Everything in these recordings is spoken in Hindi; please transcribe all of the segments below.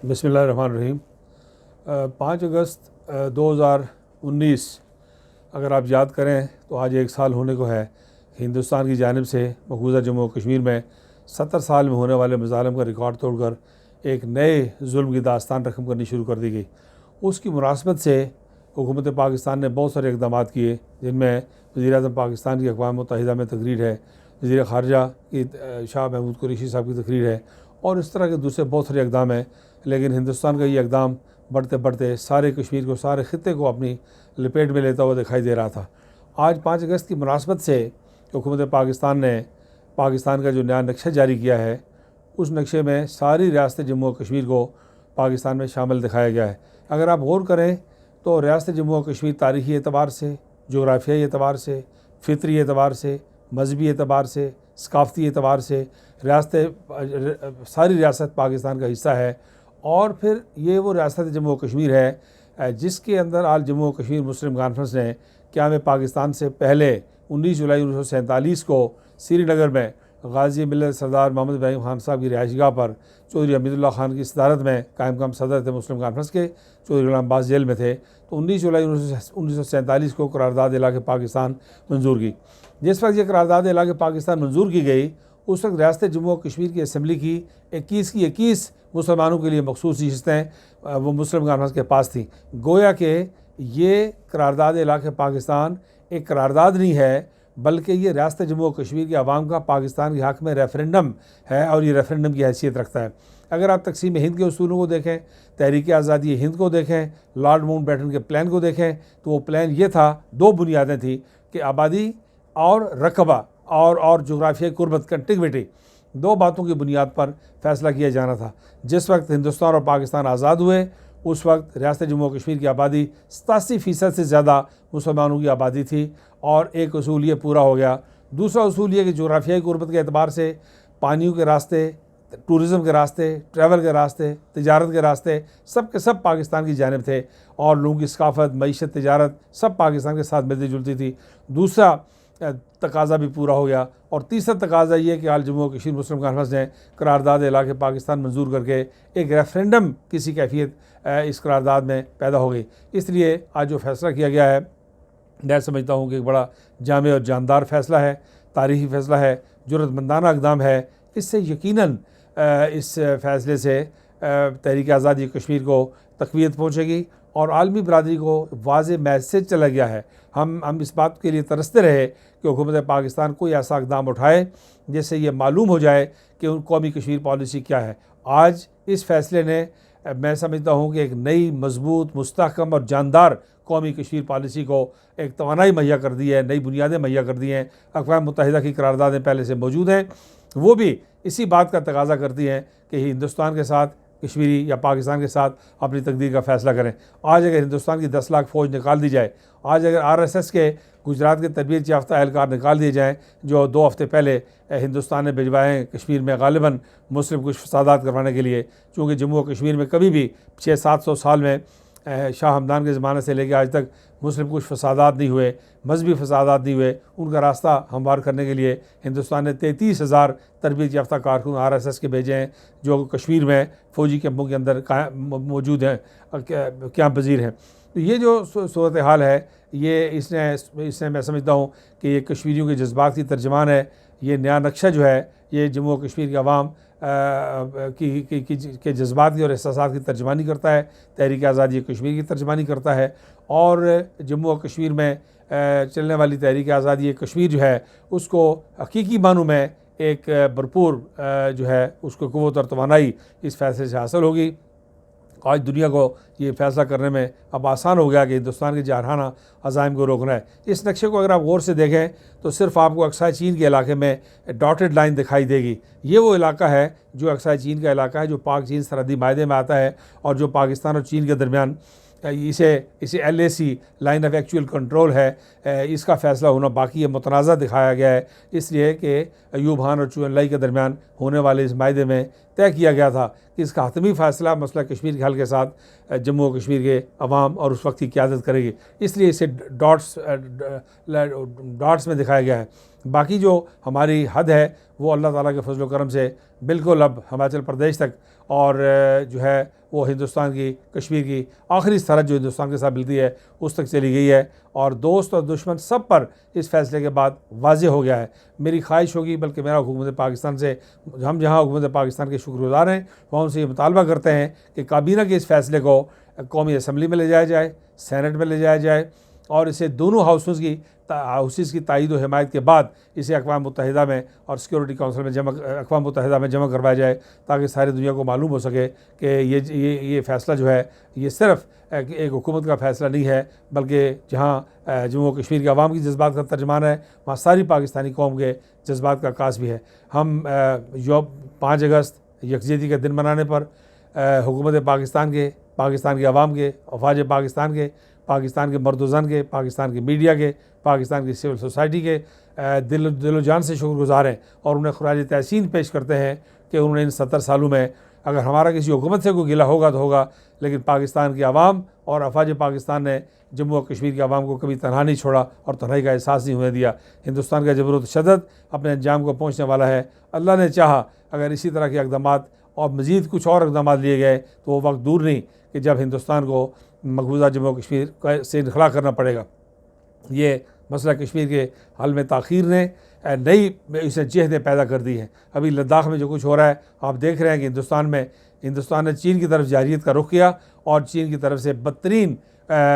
बिस्मिल्लाहिर्रहमानिर्रहीम। 5 अगस्त 2019 अगर आप याद करें तो आज 1 साल होने को है। हिंदुस्तान की जानिब से मकबूजा जम्मू कश्मीर में 70 साल में होने वाले मज़ालिम का रिकॉर्ड तोड़कर एक नए जुल्म की दास्तान रकम करनी शुरू कर दी गई। उसकी मुनासबत से हुकूमत पाकिस्तान ने बहुत सारे इक़दाम किए, जिनमें वज़ीर-ए-आज़म पाकिस्तान की अक़वाम मुत्तहिदा में तकरीर है, वज़ीर ख़ारजा की शाह महमूद कुरैशी साहब की तकरीर है और इस तरह के दूसरे बहुत सारे इक़दाम हैं। लेकिन हिंदुस्तान का ये इक़दाम बढ़ते बढ़ते सारे कश्मीर को, सारे ख़ित्ते को अपनी लपेट में लेता हुआ दिखाई दे रहा था। आज 5 अगस्त की मुनासबत से हुकूमत पाकिस्तान ने पाकिस्तान का जो नया नक्शा जारी किया है, उस नक्शे में सारी रियासत जम्मू और कश्मीर को पाकिस्तान में शामिल दिखाया गया है। अगर आप गौर करें तो रियासत जम्मू और कश्मीर तारीख़ी एतबार से, जोग्राफियाई एतबार से, फ़ितरी एतबार से, मजहबी एतबार से, सकाफ़ती एतबार से सारी रियासत पाकिस्तान का हिस्सा है। और फिर ये वो रियासत जम्मू और कश्मीर है जिसके अंदर आज जम्मू और कश्मीर मुस्लिम कॉन्फ्रेंस ने क़याम पाकिस्तान से पहले 19 जुलाई 1947 को श्रीनगर में गाज़ी मिल्लत सरदार मोहम्मद इब्राहिम खान साहब की रिहाइशगाह पर चौधरी हमीदुल्लाह खान की सदारत में कायम सदर थे मुस्लिम कॉन्फ्रेंस के। चौधरी गुलाम अब्बास जेल में थे, तो 19 जुलाई 1947 को करारदाद इलाक़े पाकिस्तान मंजूर की। जिस वक्त ये करारदाद इलाक़े पाकिस्तान मंजूर की गई, उस वक्त रियासत जम्मू और कश्मीर की असम्बली की 21 मुसलमानों के लिए मखसूस नशस्तें वो मुस्लिम कॉन्फ्रेंस के पास थी। गोया कि ये करारदाद इलाक़े पाकिस्तान एक करारदाद नहीं है, बल्कि ये रियासत जम्मू और कश्मीर के अवाम का पाकिस्तान के हक़ में रेफरेंडम है और ये रेफरेंडम की हैसियत रखता है। अगर आप तक़सीम हिंद के उसूलों को देखें, तहरीक आज़ादी हिंद को देखें, लॉर्ड माउंटबेटन के प्लान को देखें, तो वो प्लान ये था, 2 बुनियादें थी कि आबादी और रकबा और जोग्राफियाई कुर्बत कंटिग्विटी, 2 बातों की बुनियाद पर फ़ैसला किया जाना था। जिस वक्त हिंदुस्तान और पाकिस्तान आज़ाद हुए, उस वक्त रियासत जम्मू और कश्मीर की आबादी 87% से ज़्यादा मुसलमानों की आबादी थी और एक उसूल ये पूरा हो गया। दूसरा उसूल ये कि जोग्राफियाई कुर्बत के एतबार से पानियों के रास्ते, टूरिज़म के रास्ते, ट्रैवल के रास्ते, तिजारत के रास्ते सब के सब पाकिस्तान की जानिब थे और लोगों की सकाफ़त, मईशत, तिजारत सब पाकिस्तान के साथ मिलती जुलती थी। दूसरा तकाज़ा भी पूरा हो गया और तीसरा तकाज़ा ये कि आज जम्मू और कश्मीर मुस्लिम कॉन्फ्रेंस ने करारदाद इलाक़े पाकिस्तान मंजूर करके एक रेफरेंडम किसी कैफियत इस करारदाद में पैदा हो गई। इसलिए आज जो फ़ैसला किया गया है, मैं समझता हूँ कि एक बड़ा जामे और जानदार फ़ैसला है, तारीख़ी फ़ैसला है, जुर्रतमंदाना इक़दाम है। इससे यकीनन इस फ़ैसले से तहरीक आज़ादी कश्मीर को तक़वियत पहुँचेगी और आलमी बरादरी को वाज़ेह मैसेज चला गया है। हम इस बात के लिए तरसते रहे कि हुकूमत पाकिस्तान कोई ऐसा इक़दाम उठाए जिससे ये मालूम हो जाए कि कौमी कश्मीर पॉलिसी क्या है। आज इस फ़ैसले ने, मैं समझता हूँ कि एक नई मजबूत, मुस्तहकम और जानदार कौमी कश्मीर पॉलिसी को एक तवानाई मुहैया कर दी है, नई बुनियादें मुहैया कर दी हैं। अक़वाम मुत्तहिदा की करारदादें पहले से मौजूद हैं, वो भी इसी बात का तकाज़ा करती हैं कि हिंदुस्तान के साथ कश्मीरी या पाकिस्तान के साथ अपनी तकदीर का फ़ैसला करें। आज अगर हिंदुस्तान की 10 लाख फ़ौज निकाल दी जाए, आज अगर RSS के गुजरात के तरबियत याफ्ता एहलकार निकाल दिए जाएँ जो 2 हफ़्ते पहले हिंदुस्तान ने भिजवाए हैं कश्मीर में गालिबन मुस्लिम कुछ फसादात करवाने के लिए, चूँकि जम्मू और कश्मीर में कभी भी 600-700 साल में शाह हमदान के ज़माने से लेकर आज तक मुस्लिम कुछ फसादात नहीं हुए, मजहबी फसादात नहीं हुए, उनका रास्ता हमवार करने के लिए हिंदुस्तान ने 33,000 तरबियत याफ्ता कारकुन RSS के भेजे हैं जो कश्मीर में फ़ौजी कैंपों के अंदर मौजूद हैं, क्या पज़ीर हैं। तो ये जो सूरत हाल है, ये इसने मैं समझता हूँ कि ये कश्मीरियों के जज्बात की तर्जमान है। ये नया नक्शा जो है, ये जम्मू और कश्मीर के अवाम के जज्बात की और एहसासात की तर्जमानी करता है, तहरीक आज़ादी कश्मीर की तर्जमानी करता है और जम्मू और कश्मीर में चलने वाली तहरीक आज़ादी कश्मीर जो है, उसको हकीकी मानों में एक भरपूर जो है उसको क़ुव्वत और तवानाई इस फ़ैसले से हासिल होगी। आज दुनिया को ये फ़ैसला करने में अब आसान हो गया कि हिंदुस्तान के जारहाना अज़ाइम को रोकना है। इस नक्शे को अगर आप गौर से देखें तो सिर्फ़ आपको अक्साई चीन के इलाके में डॉटेड लाइन दिखाई देगी। ये वो इलाका है जो अक्साई चीन का इलाका है, जो पाक चीन सरहदी मायदे में आता है और जो पाकिस्तान और चीन के दरमियान इसे LAC line of actual control है। इसका फ़ैसला होना बाकी है, मुतनाज़ा दिखाया गया है, इसलिए कि अयूब खान और चू एन लाई के दरमियान होने वाले इस मायदे में तय किया गया था कि इसका हतमी फ़ैसला मसला कश्मीर के हल के साथ जम्मू और कश्मीर के अवाम और उस वक्त की क़यादत करेगी, इसलिए इसे डॉट्स में दिखाया गया है। बाकी जो हमारी हद है वो अल्लाह ताला के फजल करम से बिल्कुल अब हिमाचल प्रदेश तक और जो है वो हिंदुस्तान की कश्मीर की आखिरी सरहद जो हिंदुस्तान के साथ मिलती है उस तक चली गई है। और दोस्त और दुश्मन सब पर इस फैसले के बाद वाज़ेह हो गया है। मेरी ख्वाहिश होगी, बल्कि मेरा हुकूमत पाकिस्तान से, हम जहाँ हुकूमत पाकिस्तान के शुक्रगुज़ार हैं, वहाँ उनसे ये मुतालबा करते हैं कि काबीना के इस फैसले को कौमी असम्बली में ले जाया जाए, सेनेट में ले जाया जाए और इसे दोनों हाउसेस की तायीद और हिमायत के बाद इसे अक़वाम मुत्तहिदा में और सिक्योरिटी काउंसिल में अक़वाम मुत्तहिदा में जमा करवाया जाए, ताकि सारी दुनिया को मालूम हो सके कि ये फ़ैसला जो है ये सिर्फ़ एक हुकूमत का फ़ैसला नहीं है, बल्कि जहाँ जम्मू और कश्मीर के अवाम की जज्बात का तर्जमान है, वहाँ सारी पाकिस्तानी कौम के जज्बात का अक्कास भी है। हम 5 अगस्त यकजहती का दिन मनाने पर हुकूमत पाकिस्तान के अवाम के, अफवाज पाकिस्तान के मर्द-ओ-ज़न के, पाकिस्तान के मीडिया के, पाकिस्तान की सिविल सोसाइटी के दिलो जान से शुक्रगुज़ार हैं और उन्हें ख़राज तहसीन पेश करते हैं कि उन्होंने इन 70 सालों में, अगर हमारा किसी हुकूमत से कोई गिला होगा तो होगा, लेकिन पाकिस्तान की आवाम और अफवाज पाकिस्तान ने जम्मू और कश्मीर के आवाम को कभी तनहा नहीं छोड़ा और तन्हाई का एहसास नहीं होने दिया। हिंदुस्तान का जबर व तशद्दुद अपने अंजाम को पहुँचने वाला है। अल्लाह ने चाहा अगर इसी तरह के इक़दामात और मज़ीद कुछ और इक़दामात लिए गए तो वो वक्त दूर नहीं कि जब हिंदुस्तान को मकबूजा जम्मू कश्मीर से इनखला करना पड़ेगा। ये मसला कश्मीर के हल में ताख़ीर ने नई इसे जहदें पैदा कर दी हैं। अभी लद्दाख में जो कुछ हो रहा है आप देख रहे हैं कि हिंदुस्तान ने चीन की तरफ जारियत का रुख किया और चीन की तरफ से बदतरीन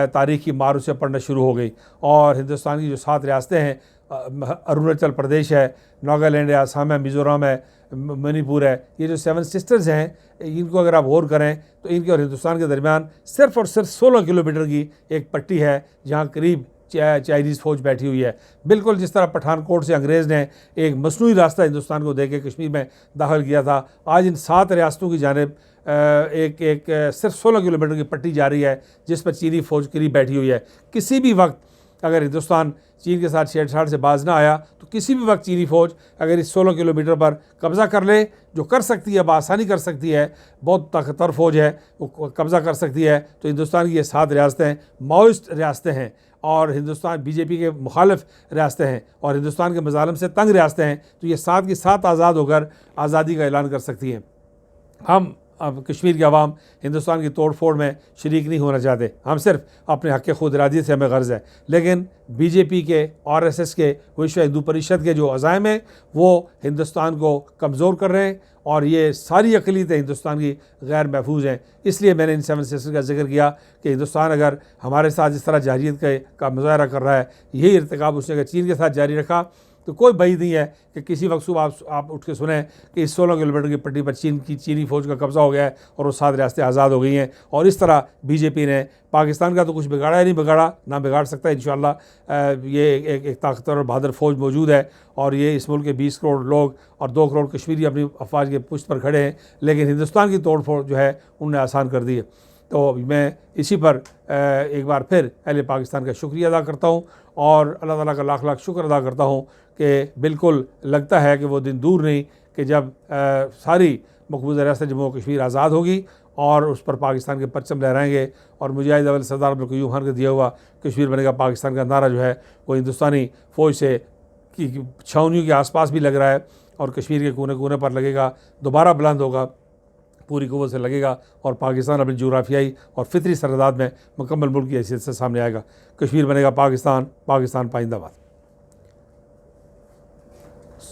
तारीख़ी मार उसे पड़ना शुरू हो गई। और हिंदुस्तान की जो 7 रियासतें हैं, अरुणाचल प्रदेश है, नागालैंड है, आसाम है, मिज़ोरम है, मणिपुर है, ये जो 7 सिस्टर्स हैं, इनको अगर आप गौर करें तो इनके और हिंदुस्तान के दरमियान सिर्फ़ और सिर्फ 16 किलोमीटर की एक पट्टी है, जहाँ करीब चाइनीज़ फ़ौज बैठी हुई है। बिल्कुल जिस तरह पठानकोट से अंग्रेज़ ने एक मसनूई रास्ता हिंदुस्तान को देके कश्मीर में दाखिल किया था, आज इन 7 रियासतों की जानिब एक सिर्फ 16 किलोमीटर की पट्टी जा रही है, जिस पर चीनी फ़ौज करीब बैठी हुई है। किसी भी वक्त अगर हिंदुस्तान चीन के साथ छेड़छाड़ से बाज ना आया तो किसी भी वक्त चीनी फ़ौज अगर इस 16 किलोमीटर पर कब्ज़ा कर ले, जो कर सकती है, बआसानी कर सकती है, बहुत ताकतवर फ़ौज है, वो कब्ज़ा कर सकती है। तो हिंदुस्तान की ये 7 रियासतें माओइस्ट रियासतें हैं और हिंदुस्तान बीजेपी के मुखालिफ रियासतें हैं और हिंदुस्तान के मज़ालिम से तंग रियासतें हैं। तो ये 7 की 7 आज़ाद होकर आज़ादी का ऐलान कर सकती हैं। हम अब कश्मीर के अवाम हिंदुस्तान की तोड़ फोड़ में शरीक नहीं होना चाहते, हम सिर्फ अपने हक़ खुद इरादी से हमें गर्ज़ है। लेकिन बीजेपी के, RSS के, विश्व हिंदू परिषद के जो अज़ाइम हैं वो हिंदुस्तान को कमज़ोर कर रहे हैं और ये सारी अक़लियतें हिंदुस्तान की गैर महफूज हैं। इसलिए मैंने इन 7 सिस्टर्स का जिक्र किया कि हिंदुस्तान अगर हमारे साथ इस तरह जारियत का मुज़ाहरा कर रहा है, यही इर्तिकाब उसने अगर चीन के साथ जारी रखा तो कोई बईद नहीं है कि किसी वक्त सुबह आप उठ के सुने कि इस 16 किलोमीटर की पट्टी पर चीनी फ़ौज का कब्ज़ा हो गया है और वो 7 रियासतें आज़ाद हो गई हैं। और इस तरह बीजेपी ने पाकिस्तान का तो कुछ बिगाड़ा ही नहीं, बिगाड़ा ना बिगाड़ सकता। इंशाअल्लाह ये एक ताकतवर और बहादुर फ़ौज मौजूद है और ये इस मुल्क के 20 करोड़ लोग और 2 करोड़ कश्मीरी अपनी अफवाज के पुश्त पर खड़े हैं, लेकिन हिंदुस्तान की तोड़ फोड़ जो है उन्होंने आसान कर दी है। तो मैं इसी पर एक बार फिर अहले पाकिस्तान का शुक्रिया अदा करता हूँ और अल्लाह ताला का लाख लाख शुक्र अदा करता हूँ कि बिल्कुल लगता है कि वो दिन दूर नहीं कि जब सारी मकबूजा रियासत जम्मू और कश्मीर आज़ाद होगी और उस पर पाकिस्तान के परचम लहराएंगे और मुजाहिद अव्वल सरदार अब्दुल क़य्यूम खान का दिया हुआ कश्मीर बनेगा पाकिस्तान का नारा जो है वो हिंदुस्तानी फ़ौज से की छावनियों के आसपास भी लग रहा है और कश्मीर के कोने कोने पर लगेगा, दोबारा बुलंद होगा, पूरी क़ुव्वत से लगेगा और पाकिस्तान अपनी जोग्राफियाई और फितरी सरहदात में मुकम्मल मुल्क की हैसियत से सामने आएगा। कश्मीर बनेगा पाकिस्तान, पाकिस्तान पाइंदाबाद।